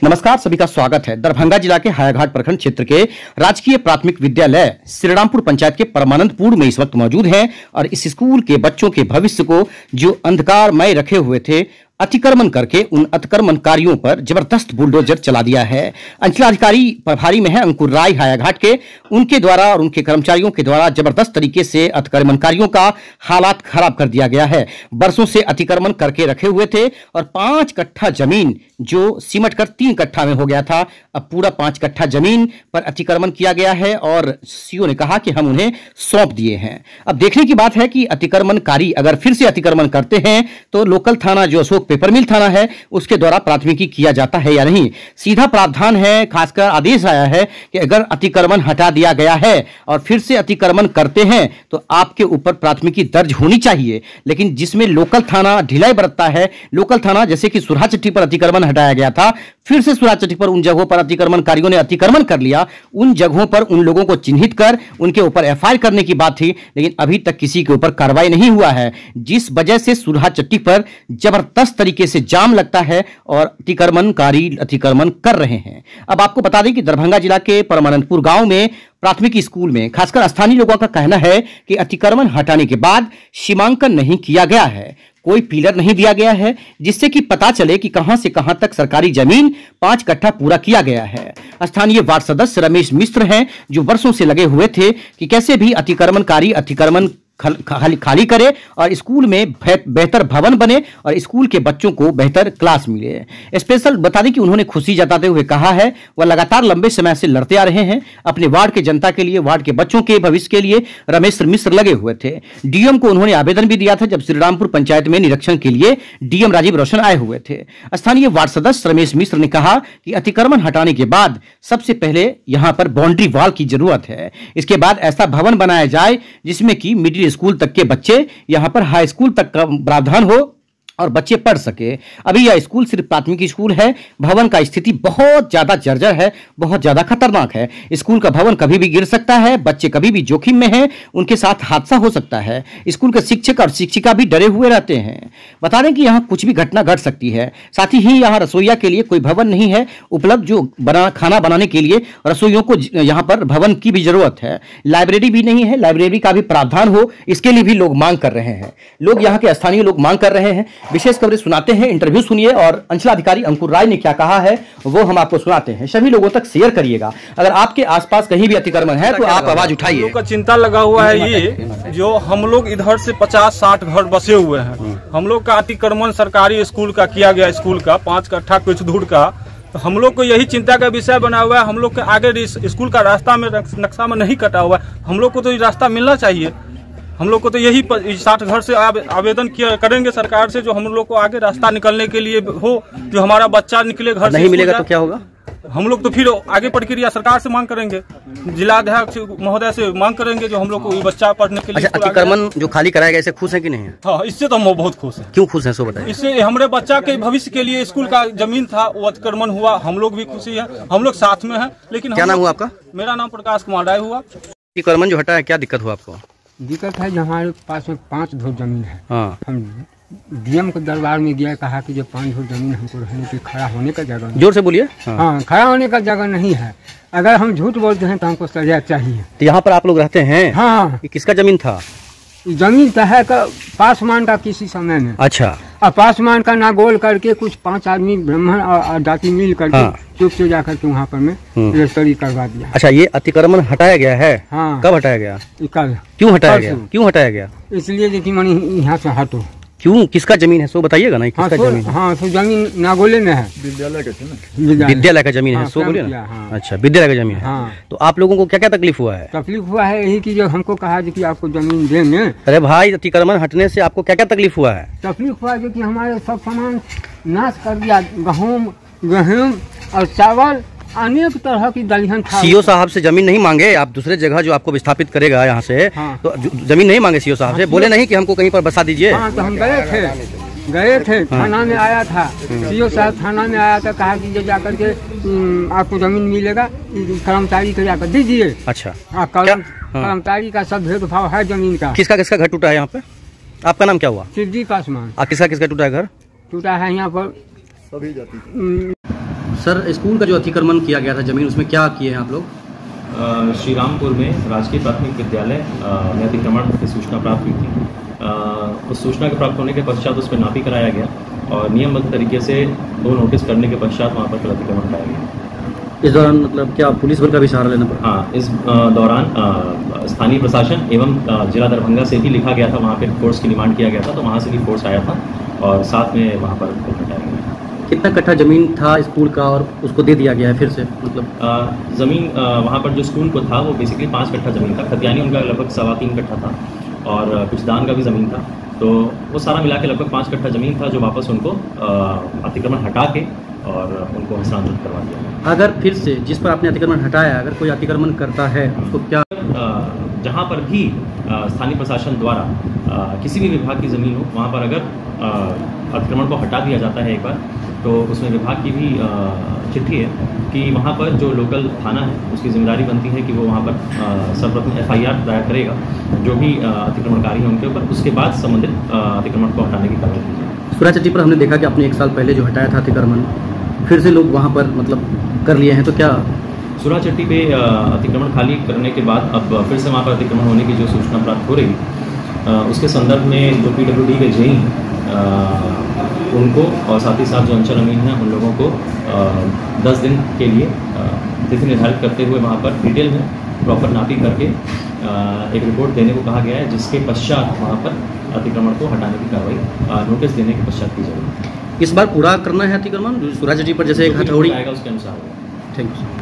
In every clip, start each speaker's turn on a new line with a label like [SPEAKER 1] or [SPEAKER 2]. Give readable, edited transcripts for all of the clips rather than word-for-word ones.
[SPEAKER 1] नमस्कार, सभी का स्वागत है। दरभंगा जिला के हायाघाट प्रखंड क्षेत्र के राजकीय प्राथमिक विद्यालय श्रीरामपुर पंचायत के परमानंदपुर में इस वक्त मौजूद हैं और इस स्कूल के बच्चों के भविष्य को जो अंधकारमय रखे हुए थे, अतिक्रमण करके उन अतिक्रमणकारियों पर जबरदस्त बुलडोजर चला दिया है। अंचलाधिकारी प्रभारी में है अंकुर राय हायाघाट के, उनके द्वारा और उनके कर्मचारियों के द्वारा जबरदस्त तरीके से अतिक्रमणकारियों का हालात खराब कर दिया गया है। बरसों से अतिक्रमण करके रखे हुए थे और 5 कट्ठा जमीन जो सिमट कर 3 कट्ठा में हो गया था, अब पूरा 5 कट्ठा जमीन पर अतिक्रमण किया गया है और सीओ ने कहा कि हम उन्हें सौंप दिए हैं। अब देखने की बात है कि अतिक्रमणकारी अगर फिर से अतिक्रमण करते हैं तो लोकल थाना जो अशोक पेपर मिल थाना है उसके द्वारा प्राथमिकी किया जाता है या नहीं। सीधा प्रावधान है, खासकर आदेश आया है कि अगर अतिक्रमण हटा दिया गया है और फिर से अतिक्रमण करते हैं तो आपके ऊपर प्राथमिकी दर्ज होनी चाहिए। लेकिन जिसमें लोकल थाना ढिलाई बरतता है, लोकल थाना जैसे कि सुरहा चट्टी पर अतिक्रमण हटाया गया था, फिर से सुरहा चट्टी पर उन जगहों पर अतिक्रमणकारियों ने अतिक्रमण कर लिया, उन जगहों पर उन लोगों को चिन्हित कर उनके ऊपर एफआईआर करने की बात थी, लेकिन अभी तक किसी के ऊपर कार्रवाई नहीं हुआ है, जिस वजह से सुरहा चट्टी पर जबरदस्त तरीके से जाम लगता है और अतिक्रमणकारी अतिक्रमण कर रहे हैं। अब आपको बता दें कि दरभंगा जिला के परमानंदपुर गांव में प्राथमिक स्कूल में खासकर स्थानीय लोगों का कहना है कि अतिक्रमण हटाने के बाद सीमांकन नहीं किया गया है, कोई पिलर नहीं दिया गया है जिससे कि पता चले कि कहां से कहां तक सरकारी जमीन 5 कट्ठा पूरा किया गया है। स्थानीय वार्ड सदस्य रमेश मिश्र हैं जो वर्षों से लगे हुए थे कि कैसे भी अतिक्रमणकारी अतिक्रमण खाली करे और स्कूल में बेहतर भवन बने और स्कूल के बच्चों को बेहतर क्लास मिले। स्पेशल बता दें कि उन्होंने खुशी जताते हुए कहा है वह लगातार लंबे समय से लड़ते आ रहे हैं अपने वार्ड के जनता के लिए, वार्ड के बच्चों के भविष्य के लिए। रमेश मिश्र लगे हुए थे। डीएम को उन्होंने आवेदन भी दिया था जब श्रीरामपुर पंचायत में निरीक्षण के लिए डीएम राजीव रोशन आए हुए थे। स्थानीय वार्ड सदस्य रमेश मिश्र ने कहा कि अतिक्रमण हटाने के बाद सबसे पहले यहां पर बाउंड्री वॉल की जरूरत है, इसके बाद ऐसा भवन बनाया जाए जिसमें कि मिडिल स्कूल तक के बच्चे, यहां पर हाई स्कूल तक का प्रावधान हो और बच्चे पढ़ सके। अभी यह स्कूल सिर्फ प्राथमिक स्कूल है, भवन का स्थिति बहुत ज्यादा जर्जर है, बहुत ज्यादा खतरनाक है। स्कूल का भवन कभी भी गिर सकता है, बच्चे कभी भी जोखिम में हैं, उनके साथ हादसा हो सकता है। स्कूल के शिक्षक और शिक्षिका भी डरे हुए रहते हैं। बता दें कि यहाँ कुछ भी घटना घट सकती है। साथ ही यहाँ रसोईया के लिए कोई भवन नहीं है उपलब्ध, जो खाना बनाने के लिए रसोइयों को यहाँ पर भवन की भी जरूरत है। लाइब्रेरी भी नहीं है, लाइब्रेरी का भी प्रावधान हो, इसके लिए भी लोग मांग कर रहे हैं। लोग यहाँ के स्थानीय लोग मांग कर रहे हैं। विशेष कवरेज सुनाते हैं, इंटरव्यू सुनिए और अंचलाधिकारी अंकुर राय ने क्या कहा है वो हम आपको सुनाते हैं। सभी लोगों तक शेयर करिएगा। अगर आपके आसपास कहीं भी अतिक्रमण है तो आप आवाज उठाइए।
[SPEAKER 2] हम लोग का चिंता लगा हुआ है ये जो हम लोग इधर से 50-60 घर बसे हुए हैं। हम लोग का अतिक्रमण सरकारी स्कूल का किया गया, स्कूल का 5 कट्ठा कुछ दूर का, तो हम लोग को यही चिंता का विषय बना हुआ है। हम लोग के आगे स्कूल का रास्ता में नक्शा में नहीं कटा हुआ है, हम लोग को तो ये रास्ता मिलना चाहिए। हम लोग को तो यही 60 घर से आवेदन करेंगे सरकार से जो हम लोग को आगे रास्ता निकलने के लिए हो, जो हमारा बच्चा निकले घर
[SPEAKER 1] नहीं मिलेगा तो क्या होगा?
[SPEAKER 2] हम लोग तो फिर आगे प्रक्रिया सरकार से मांग करेंगे, जिलाध्यक्ष महोदय से मांग करेंगे जो हम लोग को बच्चा पढ़ने के लिए।
[SPEAKER 1] अच्छा, अतिक्रमण जो खाली कराया गया इससे खुश है कि नहीं है?
[SPEAKER 2] हाँ, इससे तो हम बहुत खुश हैं।
[SPEAKER 1] क्यों खुश हैं सो बताइए।
[SPEAKER 2] इससे हमारे बच्चा के भविष्य के लिए स्कूल का जमीन था वो अतिक्रमण हुआ, हम लोग भी खुशी है, हम लोग साथ में हैं। लेकिन
[SPEAKER 1] क्या नाम हुआ आपका?
[SPEAKER 2] मेरा नाम प्रकाश कुमार राय हुआ।
[SPEAKER 1] अतिक्रमण जो हटा है क्या दिक्कत हुआ आपको?
[SPEAKER 3] दिक्कत है जो हमारे पास में 5 धुर जमीन है।
[SPEAKER 1] हाँ।
[SPEAKER 3] हम डीएम के दरबार में गया, कहा कि जो 5 धुर जमीन हमको रहने की खड़ा होने का जगह नहीं।
[SPEAKER 1] जोर से बोलिए।
[SPEAKER 3] हाँ, खड़ा होने का जगह नहीं है। अगर हम झूठ बोलते हैं तो हमको सजा चाहिए।
[SPEAKER 1] तो यहाँ पर आप लोग रहते हैं?
[SPEAKER 3] हाँ।
[SPEAKER 1] ये किसका जमीन था?
[SPEAKER 3] जमीन तो है पासवान का किसी समय में।
[SPEAKER 1] अच्छा।
[SPEAKER 3] और पासवान का ना गोल करके कुछ 5 आदमी ब्राह्मण और जाति मिल करके चुप से जाकर के वहाँ पर में रजिस्ट्री करवा दिया।
[SPEAKER 1] अच्छा, ये अतिक्रमण हटाया गया है?
[SPEAKER 3] हाँ।
[SPEAKER 1] कब हटाया गया?
[SPEAKER 3] कल।
[SPEAKER 1] क्यों हटाया गया? क्यों हटाया गया?
[SPEAKER 3] इसलिए कि मैंने यहाँ से हटो।
[SPEAKER 1] क्यों, किसका जमीन है सो बताइएगा ना। किसका जमीन?
[SPEAKER 3] हाँ, तो जमीन नागोले में है,
[SPEAKER 1] विद्यालय का जमीन है सो बोलिए ना।
[SPEAKER 3] हाँ।
[SPEAKER 1] अच्छा, विद्यालय का जमीन है।
[SPEAKER 3] हाँ।
[SPEAKER 1] तो आप लोगों को क्या क्या तकलीफ हुआ है?
[SPEAKER 3] तकलीफ हुआ है यही कि जो हमको कहा कि आपको जमीन देंगे।
[SPEAKER 1] अरे भाई, अतिक्रमण हटने से आपको क्या क्या तकलीफ हुआ है?
[SPEAKER 3] तकलीफ हुआ जो कि हमारे सब सामान नाश कर दिया, गेहूँ और चावल, अनेक तरह की दलहन था।
[SPEAKER 1] सीओ साहब से जमीन नहीं मांगे आप? दूसरे जगह जो आपको विस्थापित करेगा यहाँ से। हाँ। तो जमीन नहीं मांगे सीओ साहब से? बोले नहीं कि हमको कहीं पर बसा दीजिए?
[SPEAKER 3] हाँ, तो हम गए थे थाना में आया था, सीओ साहब थाना में आया था, कहा कि जाकर के आपको जमीन मिलेगा, कर्मचारी को जाकर दीजिए।
[SPEAKER 1] अच्छा।
[SPEAKER 3] कर्मचारी का सब भेदभाव है जमीन का।
[SPEAKER 1] किसका किसका घर टूटा है यहाँ पे? आपका नाम क्या हुआ?
[SPEAKER 3] शिवजी पासवान।
[SPEAKER 1] किसका किसका टूटा है घर?
[SPEAKER 3] टूटा है यहाँ पर
[SPEAKER 1] सर, स्कूल का जो अतिक्रमण किया गया था जमीन, उसमें क्या किए हैं आप लोग?
[SPEAKER 4] श्री रामपुर में राजकीय प्राथमिक विद्यालय में अतिक्रमण की सूचना प्राप्त हुई थी। उस सूचना के प्राप्त होने के पश्चात उस पर नापी कराया गया और नियमबद्ध तरीके से 2 नोटिस करने के पश्चात वहाँ पर अतिक्रमण कराया गया।
[SPEAKER 1] इस दौरान मतलब क्या पुलिस बल का भी सहारा लेना पड़ा?
[SPEAKER 4] हाँ, इस दौरान स्थानीय प्रशासन एवं जिला दरभंगा से भी लिखा गया था, वहाँ पर फोर्स की डिमांड किया गया था, तो वहाँ से भी फोर्स आया था और साथ में वहाँ पर हटाया गया।
[SPEAKER 1] कितना कट्ठा जमीन था स्कूल का और उसको दे दिया गया है फिर से? मतलब
[SPEAKER 4] ज़मीन वहाँ पर जो स्कूल को था वो बेसिकली 5 कट्ठा ज़मीन था, खतियानी उनका लगभग 3.25 कट्ठा था और कुछ दान का भी ज़मीन था, तो वो सारा मिला के लगभग 5 कट्ठा ज़मीन था जो वापस उनको अतिक्रमण हटा के और उनको हस्तांतरित करवा दिया।
[SPEAKER 1] अगर फिर से जिस पर आपने अतिक्रमण हटाया, अगर कोई अतिक्रमण करता है उसको क्या?
[SPEAKER 4] जहाँ पर भी स्थानीय प्रशासन द्वारा किसी भी विभाग की ज़मीन हो, वहाँ पर अगर अतिक्रमण को हटा दिया जाता है एक बार, तो उसमें विभाग की भी चिट्ठी है कि वहाँ पर जो लोकल थाना है उसकी जिम्मेदारी बनती है कि वो वहाँ पर सर्वप्रथम FIR दायर करेगा जो भी अतिक्रमणकारी हैं उनके ऊपर, उसके बाद संबंधित अतिक्रमण को हटाने की कार्रवाई की जाए।
[SPEAKER 1] सूरा चट्टी पर हमने देखा कि आपने 1 साल पहले जो हटाया था अतिक्रमण, फिर से लोग वहाँ पर मतलब कर लिए हैं, तो क्या?
[SPEAKER 4] सूरा चट्टी पे अतिक्रमण खाली करने के बाद अब फिर से वहाँ पर अतिक्रमण होने की जो सूचना प्राप्त हो रही, उसके संदर्भ में जो PWD के जेई उनको और साथ ही साथ जो अंचल अमीन हैं उन लोगों को 10 दिन के लिए तिथि निर्धारित करते हुए वहाँ पर डिटेल में प्रॉपर नापी करके एक रिपोर्ट देने को कहा गया है, जिसके पश्चात वहाँ पर अतिक्रमण को हटाने की कार्रवाई नोटिस देने के पश्चात की जाएगी।
[SPEAKER 1] इस बार पूरा करना है अतिक्रमण सूरा चट्टी पर, जैसे एक हथौड़ी
[SPEAKER 4] आएगा उसके अनुसार।
[SPEAKER 1] Thank you.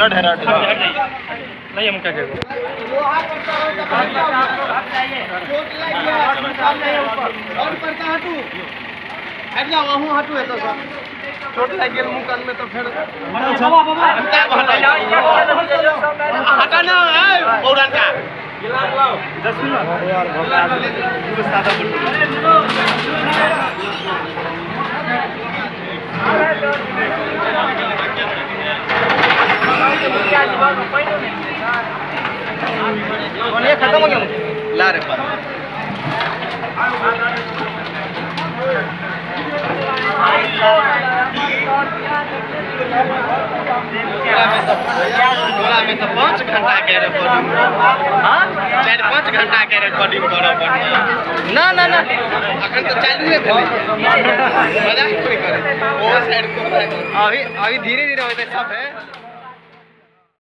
[SPEAKER 2] रड है नहीं, हम क्या कहेंगे? चोट लग गया मुंह कान में तो फिर हटाना है और का 10 मिनट खत्म हो गया ला रे में तो 5 घंटा के रिकॉर्डिंग, 4-5 घंटा के रिकॉर्डिंग करऽ पड़त। ना ना ना अखन तो चालू है मजाक कोई करे, अभी धीरे धीरे होते सब है।